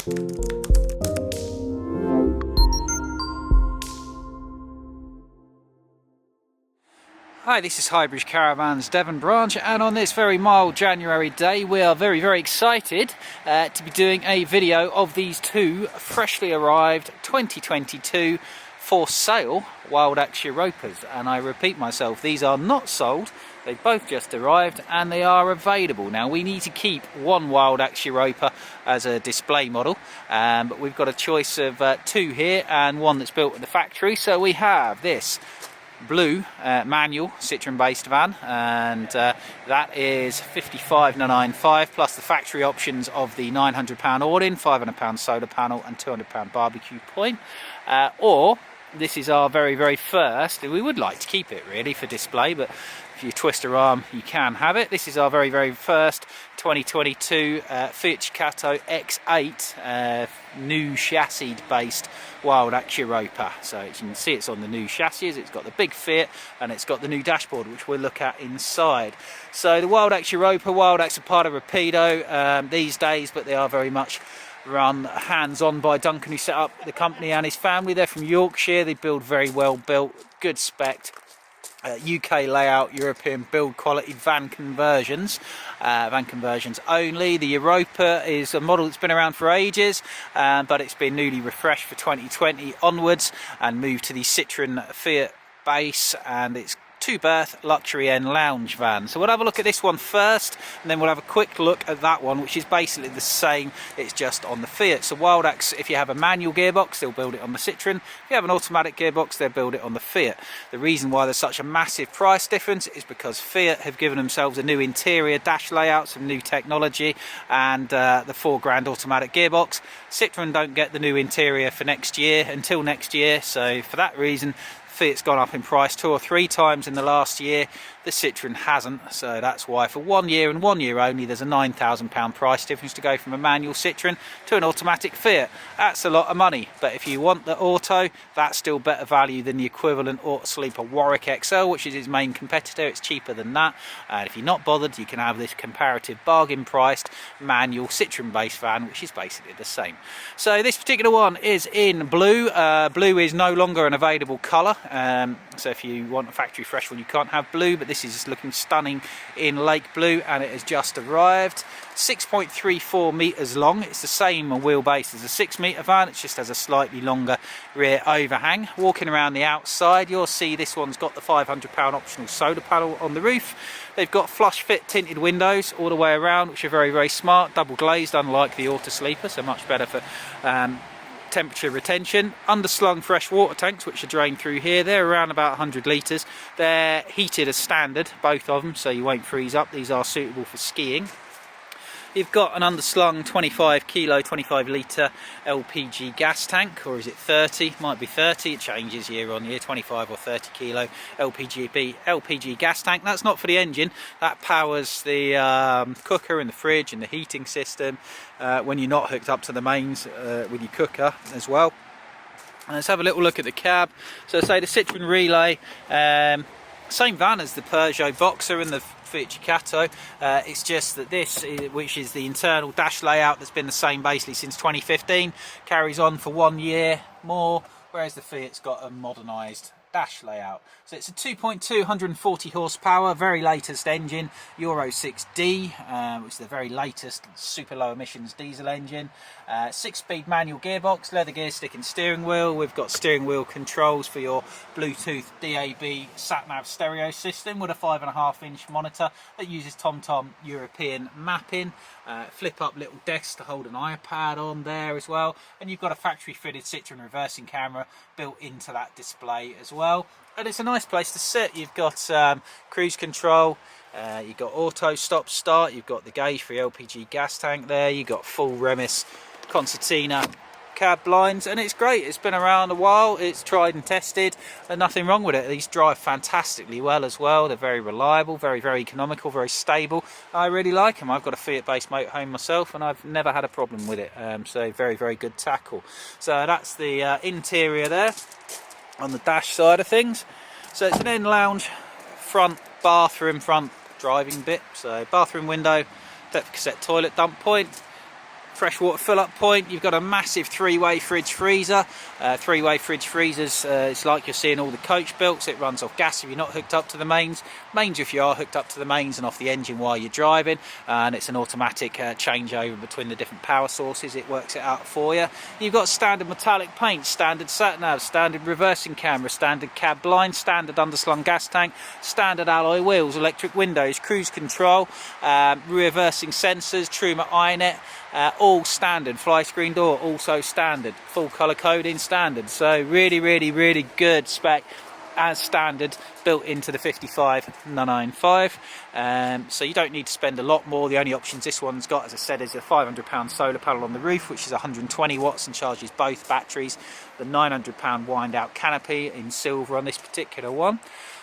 Hi, this is Highbridge Caravans Devon branch, and on this very mild January day we are very excited to be doing a video of these two freshly arrived 2022 for sale Wildax Europas. And I repeat myself, these are not sold, they both just arrived and they are available. Now we need to keep one Wildax Europa as a display model, but we've got a choice of two here and one that's built at the factory. So we have this blue manual Citroen based van, and that is 55,995 plus the factory options of the £900 all-in, £500 solar panel and £200 barbecue point. Or this is our very first, we would like to keep it really for display, but if you twist your arm you can have it. This is our very first 2022 Fiat X8 new chassis based Wildax Europa. So you can see it's on the new chassis, it's got the big Fiat and it's got the new dashboard, which we'll look at inside. So the Wildax Europa, Wildax are part of Rapido these days, but they are very much run hands-on by Duncan, who set up the company, and his family. They're from Yorkshire. They build very well built, good spec, UK layout, European build quality van conversions only. The Europa is a model that's been around for ages, but it's been newly refreshed for 2020 onwards and moved to the Citroen Fiat base, and it's two-berth luxury end lounge van. So we'll have a look at this one first, and then we'll have a quick look at that one, which is basically the same, it's just on the Fiat. So Wildax, if you have a manual gearbox, they'll build it on the Citroen. If you have an automatic gearbox, they'll build it on the Fiat. The reason why there's such a massive price difference is because Fiat have given themselves a new interior dash layout, some new technology, and the £4 automatic gearbox. Citroen don't get the new interior for next year, until next year, so for that reason Fiat's gone up in price 2 or 3 times in the last year. The Citroen hasn't, so that's why for 1 year and 1 year only there's a £9,000 price difference to go from a manual Citroen to an automatic Fiat. That's a lot of money, but if you want the auto, that's still better value than the equivalent auto sleeper Warwick XL, which is its main competitor. It's cheaper than that, and if you're not bothered, you can have this comparative bargain priced manual Citroen based van, which is basically the same. So this particular one is in blue. Blue is no longer an available colour, so if you want a factory fresh one you can't have blue, but this is looking stunning in lake blue, and it has just arrived. 6.34 metres long. It's the same wheelbase as a 6 metre van, it just has a slightly longer rear overhang. Walking around the outside you'll see this one's got the £500 optional solar panel on the roof. They've got flush fit tinted windows all the way around, which are very smart, double glazed unlike the auto sleeper, so much better for temperature retention. Underslung fresh water tanks which are drained through here. They're around about 100 litres. They're heated as standard, both of them, so you won't freeze up. These are suitable for skiing. You've got an underslung 25 kilo, 25 litre LPG gas tank, or is it 30? Might be 30, it changes year on year, 25 or 30 kilo LPG gas tank. That's not for the engine, that powers the cooker and the fridge and the heating system when you're not hooked up to the mains with your cooker as well. And let's have a little look at the cab. So say the Citroen Relay, same van as the Peugeot Boxer and the Fiat Ducato. It's just that this, which is the internal dash layout that's been the same basically since 2015, carries on for 1 year more, whereas the Fiat's got a modernised dash layout. So it's a 2.2 140 horsepower, very latest engine, Euro 6D, which is the very latest super low emissions diesel engine. 6-speed manual gearbox, leather gear stick and steering wheel. We've got steering wheel controls for your Bluetooth DAB sat-nav stereo system with a 5.5-inch monitor that uses TomTom European mapping. Flip up little desk to hold an iPad on there as well, and you've got a factory fitted Citroen reversing camera built into that display as well. And it's a nice place to sit. You've got cruise control, you've got auto stop start, you've got the gauge for your LPG gas tank there, you've got full Remis concertina cab blinds, and it's great. It's been around a while, it's tried and tested, and nothing wrong with it. These drive fantastically well as well. They're very reliable, very economical, very stable. I really like them. I've got a Fiat based motorhome myself and I've never had a problem with it, so very good tackle. So that's the interior there on the dash side of things. So it's an end lounge, front bathroom, front driving bit, so bathroom window, depth cassette toilet dump point, freshwater fill-up point. You've got a massive three-way fridge freezer. Three-way fridge freezers, it's like you're seeing all the coach builts. It runs off gas if you're not hooked up to the mains. Mains if you are hooked up to the mains and off the engine while you're driving. And it's an automatic changeover between the different power sources. It works it out for you. You've got standard metallic paint, standard sat-nav, standard reversing camera, standard cab blind, standard underslung gas tank, standard alloy wheels, electric windows, cruise control, reversing sensors, Truma iNet, all standard. Fly screen door also standard. Full colour coding standard. So really good spec as standard, built into the 55995. So you don't need to spend a lot more. The only options this one's got, as I said, is a £500 solar panel on the roof, which is 120 watts and charges both batteries. The £900 wind out canopy in silver on this particular one.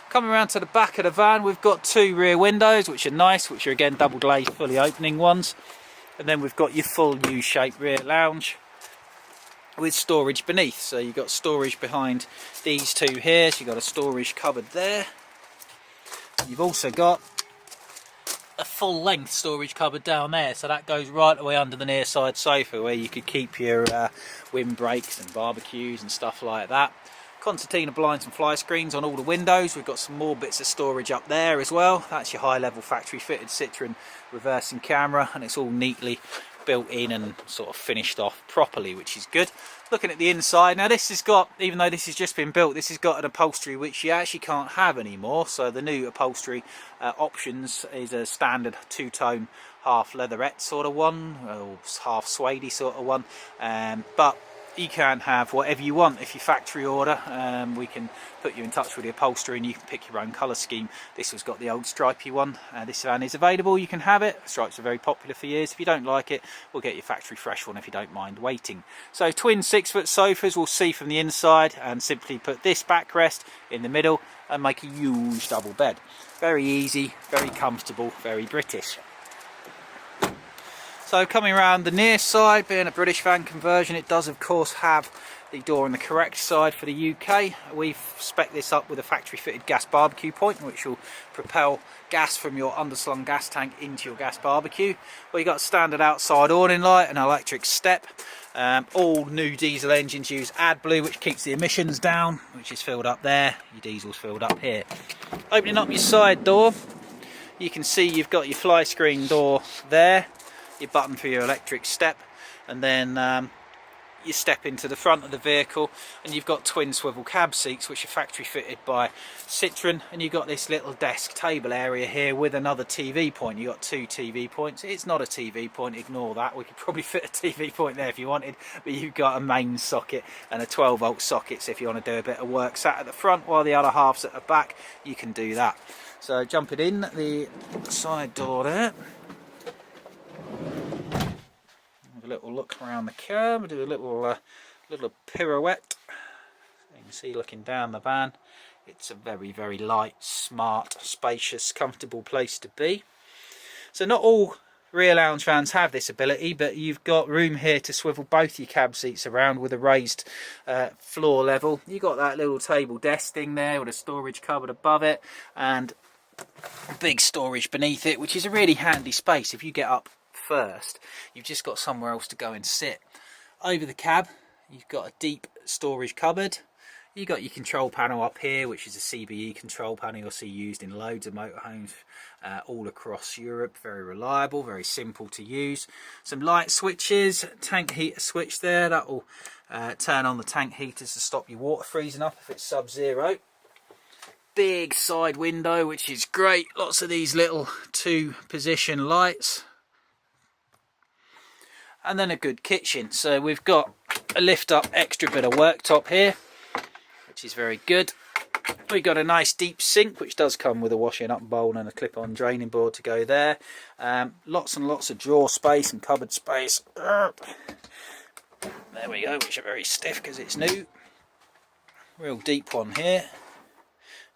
Coming around to the back of the van, we've got two rear windows, which are nice, which are again double glazed, fully opening ones. And then we've got your full U-shaped rear lounge with storage beneath. So you've got storage behind these two here. So you've got a storage cupboard there. You've also got a full length storage cupboard down there. So that goes right away under the near side sofa, where you could keep your windbreaks and barbecues and stuff like that. Concertina blinds and fly screens on all the windows. We've got some more bits of storage up there as well. That's your high level factory fitted Citroen reversing camera, and it's all neatly built in and sort of finished off properly, which is good. Looking at the inside, now this has got, even though this has just been built, this has got an upholstery which you actually can't have anymore. So the new upholstery options is a standard two-tone half leatherette sort of one, or half suede sort of one, but you can have whatever you want. If you factory order, we can put you in touch with the upholstery and you can pick your own colour scheme. This has got the old stripy one. This van is available, you can have it. Stripes are very popular for years. If you don't like it, we'll get you a factory fresh one if you don't mind waiting. So twin 6-foot sofas we'll see from the inside, and simply put this backrest in the middle and make a huge double bed. Very easy, very comfortable, very British. So coming around the near side, being a British van conversion, it does of course have the door on the correct side for the UK. We've spec'd this up with a factory fitted gas barbecue point, which will propel gas from your underslung gas tank into your gas barbecue. Well, you've got standard outside awning light and electric step. All new diesel engines use AdBlue, which keeps the emissions down, which is filled up there. Your diesel's filled up here. Opening up your side door, you can see you've got your fly screen door there, your button for your electric step, and then you step into the front of the vehicle, and you've got twin swivel cab seats which are factory fitted by Citroen, and you've got this little desk table area here with another TV point. You've got two TV points. It's not a TV point, ignore that. We could probably fit a TV point there if you wanted, but you've got a main socket and a 12-volt socket, so if you want to do a bit of work sat at the front while the other half's at the back, you can do that. So jumping in the side door there, a little look around the curb, do a little pirouette. So you can see, looking down the van, it's a very light, smart, spacious, comfortable place to be. So not all rear lounge vans have this ability, but you've got room here to swivel both your cab seats around with a raised floor level. You've got that little table desk thing there with a storage cupboard above it, and big storage beneath it, which is a really handy space. If you get up first, you've just got somewhere else to go and sit. Over the cab, you've got a deep storage cupboard. You've got your control panel up here, which is a CBE control panel you'll see used in loads of motorhomes all across Europe. Very reliable, very simple to use. Some light switches, tank heater switch there, that will turn on the tank heaters to stop your water freezing up if it's sub-zero. Big side window, which is great. Lots of these little 2-position lights. And then a good kitchen. So we've got a lift up extra bit of worktop here, which is very good. We've got a nice deep sink, which does come with a washing up bowl and a clip-on draining board to go there. Lots and lots of drawer space and cupboard space. There we go, which are very stiff because it's new. Real deep one here.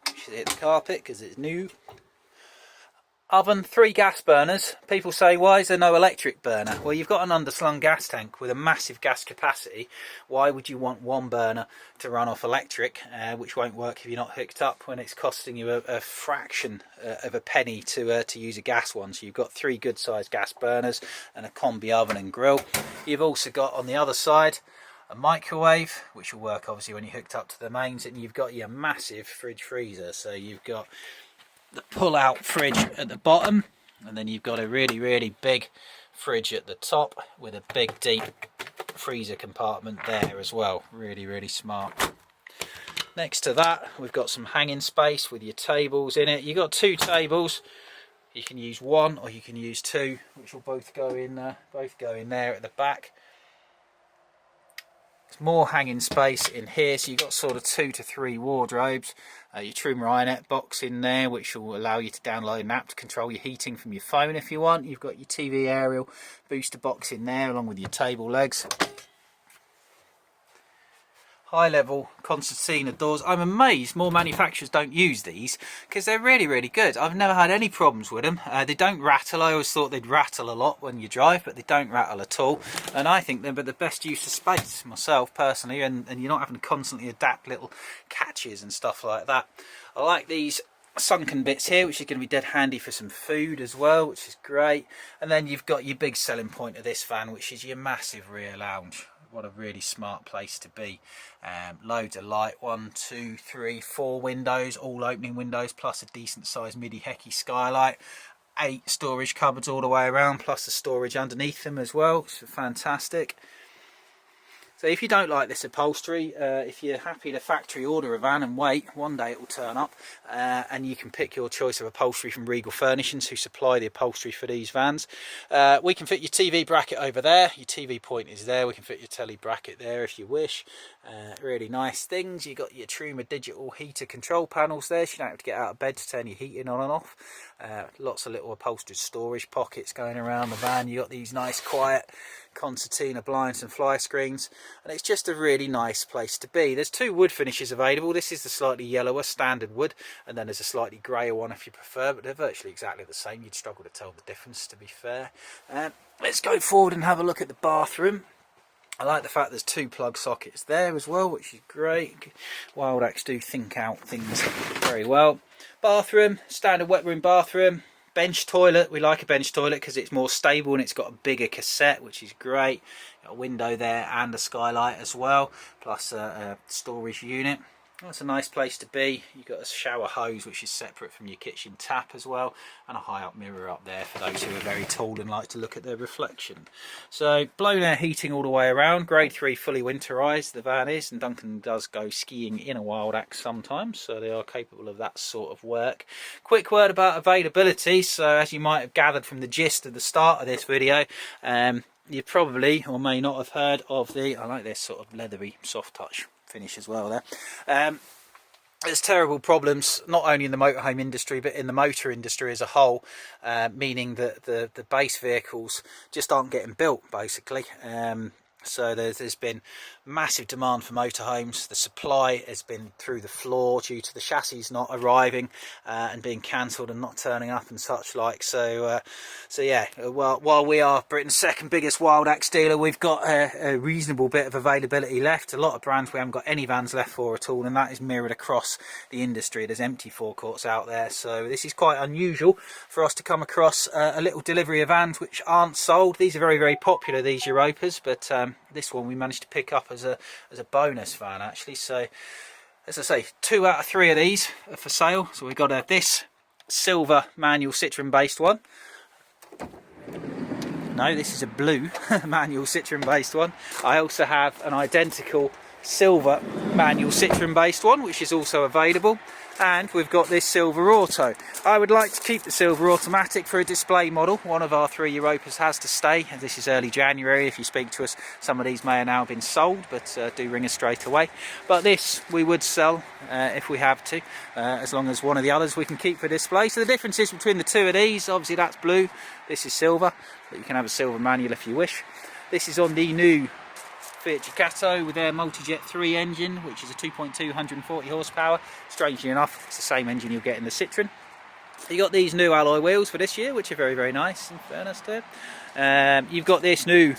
You should hit the carpet because it's new. Oven, 3 gas burners. People say, why is there no electric burner? Well, you've got an underslung gas tank with a massive gas capacity. Why would you want one burner to run off electric, which won't work if you're not hooked up, when it's costing you a fraction of a penny to use a gas one? So you've got 3 good sized gas burners and a combi oven and grill. You've also got on the other side a microwave, which will work obviously when you're hooked up to the mains, and you've got your massive fridge freezer. So you've got the pull-out fridge at the bottom, and then you've got a really big fridge at the top with a big deep freezer compartment there as well. Really smart. Next to that, we've got some hanging space with your tables in it. You've got 2 tables. You can use 1 or you can use 2, which will both go in there at the back. There's more hanging space in here, so you've got sort of 2 to 3 wardrobes. Your True Marionette box in there, which will allow you to download an app to control your heating from your phone if you want. You've got your TV aerial booster box in there, along with your table legs. High level concertina doors. I'm amazed more manufacturers don't use these, because they're really good. I've never had any problems with them. They don't rattle. I always thought they'd rattle a lot when you drive, but they don't rattle at all. And I think they're the best use of space myself personally, and you're not having to constantly adapt little catches and stuff like that. I like these sunken bits here, which is going to be dead handy for some food as well, which is great. And then you've got your big selling point of this van, which is your massive rear lounge. What a really smart place to be. Loads of light, 1, 2, 3, 4 windows, all opening windows, plus a decent sized midi hecky skylight. 8 storage cupboards all the way around, plus the storage underneath them as well. It's fantastic. So if you don't like this upholstery, if you're happy to factory order a van and wait, one day it will turn up, and you can pick your choice of upholstery from Regal Furnishings, who supply the upholstery for these vans. We can fit your TV bracket over there, your TV point is there, we can fit your telly bracket there if you wish. Really nice things. You've got your Truma digital heater control panels there, so you don't have to get out of bed to turn your heating on and off. Lots of little upholstered storage pockets going around the van. You've got these nice quiet concertina blinds and fly screens, and it's just a really nice place to be. There's 2 wood finishes available. This is the slightly yellower standard wood, and then there's a slightly greyer one if you prefer, but they're virtually exactly the same. You'd struggle to tell the difference, to be fair. Let's go forward and have a look at the bathroom. I like the fact there's 2 plug sockets there as well, which is great. Wildax do think out things very well. Bathroom, standard wet room bathroom. Bench toilet. We like a bench toilet because it's more stable and it's got a bigger cassette, which is great. Got a window there and a skylight as well, plus a storage unit. That's a nice place to be. You've got a shower hose, which is separate from your kitchen tap as well, and a high up mirror up there for those who are very tall and like to look at their reflection. So blown air heating all the way around. Grade 3 fully winterised the van is, and Duncan does go skiing in a Wildax sometimes, so they are capable of that sort of work. Quick word about availability. So as you might have gathered from the gist of the start of this video, you probably or may not have heard of the, I like this sort of leathery soft touch finish as well there. There's terrible problems not only in the motorhome industry but in the motor industry as a whole, meaning that the base vehicles just aren't getting built basically. So there's been massive demand for motorhomes. The supply has been through the floor due to the chassis not arriving and being cancelled and not turning up and such like. So yeah, while we are Britain's 2nd biggest Wildax dealer, we've got a reasonable bit of availability left. A lot of brands we haven't got any vans left for at all, and that is mirrored across the industry. There's empty forecourts out there, so this is quite unusual for us to come across a little delivery of vans which aren't sold. These are very popular, these Europas, but this one we managed to pick up as a bonus van actually. So as I say, 2 out of 3 of these are for sale. So we've got this silver manual Citroen based one. No, this is a blue manual Citroen based one. I also have an identical silver manual Citroen based one, which is also available. And we've got this silver auto. I would like to keep the silver automatic for a display model. One of our 3 Europas has to stay, and this is early January. If you speak to us, some of these may have now been sold, but do ring us straight away. But this we would sell if we have to, as long as one of the others we can keep for display. So the difference is between the 2 of these, obviously that's blue, this is silver, but you can have a silver manual if you wish. This is on the new Fiat Ducato with their Multijet 3 engine, which is a 2.2 140 horsepower. Strangely enough, it's the same engine you'll get in the Citroen. You got these new alloy wheels for this year, which are very nice in fairness to it. You've got this new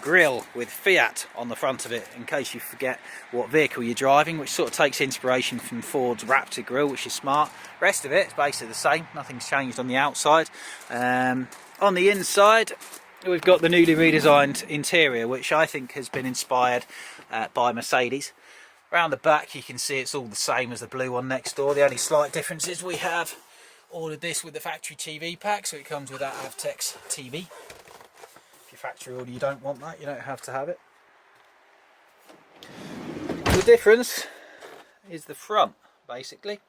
grille with Fiat on the front of it, in case you forget what vehicle you're driving, which sort of takes inspiration from Ford's Raptor grille, which is smart. Rest of it is basically the same, nothing's changed on the outside. On the inside, we've got the newly redesigned interior, which I think has been inspired by Mercedes. Around the back you can see it's all the same as the blue one next door. The only slight difference is we have ordered this with the factory TV pack, so it comes with that Avtex TV. If you factory order you don't want that, you don't have to have it. The difference is the front, basically.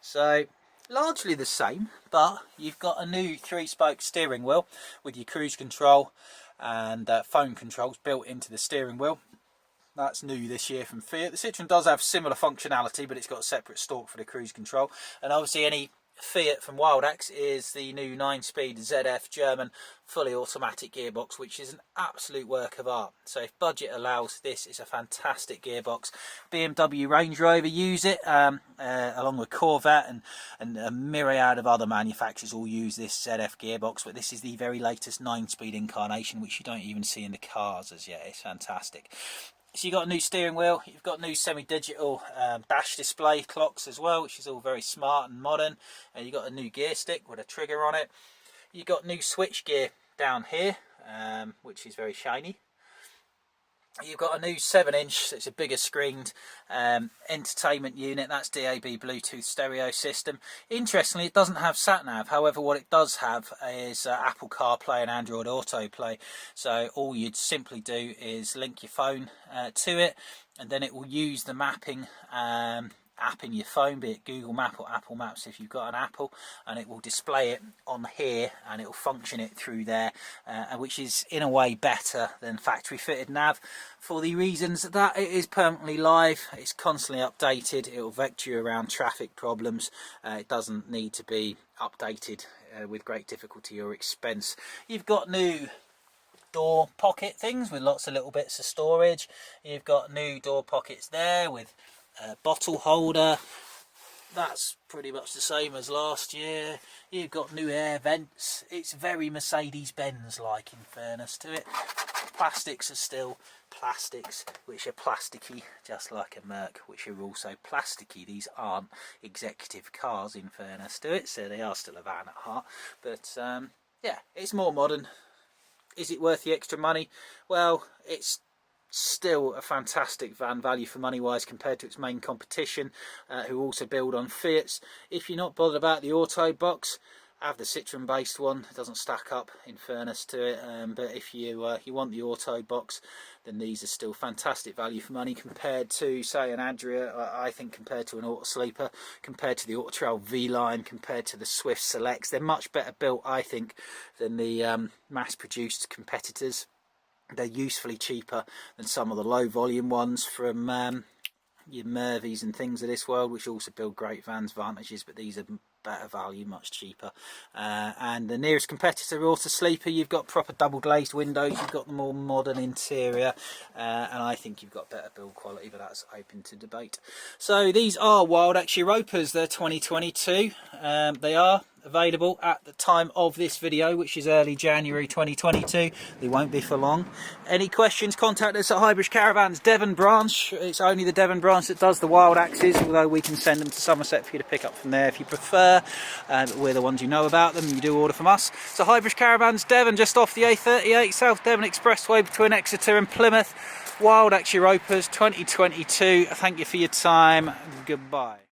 So largely the same, but you've got a new 3-spoke steering wheel with your cruise control and phone controls built into the steering wheel. That's new this year from Fiat. The Citroen does have similar functionality, but it's got a separate stalk for the cruise control. And obviously any Fiat from Wildax is the new 9-speed ZF German fully automatic gearbox, which is an absolute work of art. So if budget allows, this is a fantastic gearbox. BMW, Range Rover use it, along with Corvette and a myriad of other manufacturers all use this ZF gearbox, but this is the very latest 9-speed incarnation, which you don't even see in the cars as yet. It's fantastic. So you've got a new steering wheel, you've got new semi-digital dash display clocks as well, which is all very smart and modern. And you've got a new gear stick with a trigger on it. You've got new switch gear down here, which is very shiny. You've got a new 7-inch, so it's a bigger screened entertainment unit. That's DAB Bluetooth stereo system. Interestingly, it doesn't have sat-nav. However, what it does have is Apple CarPlay and Android Autoplay. So all you'd simply do is link your phone to it, and then it will use the mapping app in your phone, be it Google Map or Apple Maps if you've got an Apple, and it will display it on here and it will function it through there, which is in a way better than factory fitted nav, for the reasons that it is permanently live, it's constantly updated, it will vector you around traffic problems, it doesn't need to be updated with great difficulty or expense. You've got new door pocket things with lots of little bits of storage. You've got new door pockets there with bottle holder. That's pretty much the same as last year. You've got new air vents. It's very Mercedes-Benz like, in fairness to it. Plastics are still plastics, which are plasticky, just like a Merc, which are also plasticky. These aren't executive cars, in fairness to it, so they are still a van at heart. But yeah, it's more modern. Is it worth the extra money? Well, it's still a fantastic van, value for money wise, compared to its main competition, who also build on Fiats. If you're not bothered about the auto box, have the Citroen based one. It doesn't stack up, in fairness to it, but if you want the auto box, then these are still fantastic value for money compared to, say, an Adria. I think compared to an Auto Sleeper, compared to the Auto Trail V-Line, compared to the Swift Selects, they're much better built, I think, than the mass produced competitors. They're usefully cheaper than some of the low volume ones from your Mervies and things of this world, which also build great vans, Vantages, but these are better value, much cheaper. And the nearest competitor, Auto Sleeper, you've got proper double glazed windows, you've got the more modern interior, and I think you've got better build quality, but that's open to debate. So these are Wildax Europas, they're 2022. They are available at the time of this video, which is early January 2022. They won't be for long. Any questions, contact us at Highbridge Caravans Devon branch. It's only the Devon branch that does the Wildaxes, although we can send them to Somerset for you to pick up from there if you prefer. We're the ones you know about them, you do order from us. So Highbridge Caravans Devon, just off the A38 South Devon Expressway between Exeter and Plymouth. Wildax Europas 2022. Thank you for your time. Goodbye.